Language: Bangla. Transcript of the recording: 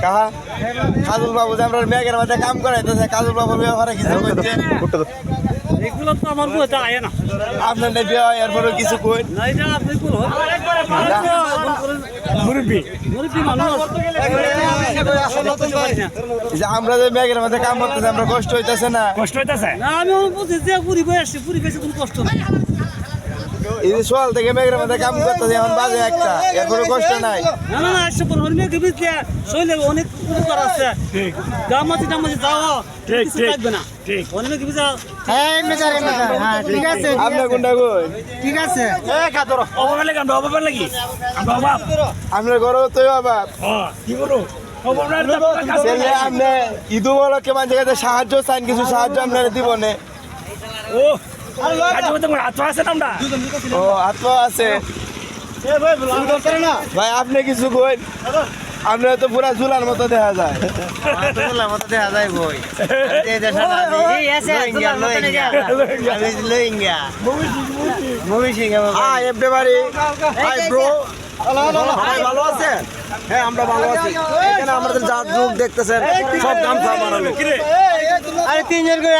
কাহা কাজল বাবু যে আমরা মেঘের মাঝে কাম করাইতেছে কাজল বাবুর ব্যাপারে কিছু করছে এগুলো তো আমার বইতে আয় না আপনার বিয়ে হয় এরপরে কিছু কই না এটা আপনি কোন মুরব্বি মুরব্বি মানুষ যে আমরা যে মেঘের মাঝে কাম করতেছি আমরা কষ্ট হইতেছে না কষ্ট হইতাছে না আমি বুঝি যে পুরি বই আসছি পুরি বেশি কোনো কষ্ট নাই এই যে সকাল থেকে মেঘের মাঝে কাম করতেছি এখন বাজে একটা এরপরে কষ্ট নাই না না না আসছে পর হরিমে গবি যে শৈলে অনেক উপকার আছে ঠিক গামাতি টামাতি যাও ঠিক, কিছু ঠিক। লাগবে না ঠিক। হরিমে গবি যাও হ্যাঁ ঠিক আছে আপনার কোনটা কই ঠিক আছে অভাব লাগে আমরা অভাব লাগি আমরা অভাব আপনার ঘরে তো অভাব কি করো অভাব ছেলে আপনি ঈদ উপলক্ষে মানুষের কাছে সাহায্য চান কিছু সাহায্য আপনারা দিব না ও আজ তোমার হাত আছে না আমরা ও আত্মা আছে ভাই আপনি কিছু কই আপনার তো পুরা ঝুলার মতো দেখা যায় ঝুলার মতো দেখা যায় বই হাই এভরিবডি হাই ব্রো ভালো আছেন হ্যাঁ আমরা ভালো আছি এখানে আমাদের যা যুগ দেখতেছেন সব গামছা বানানো আরে তিনজন করে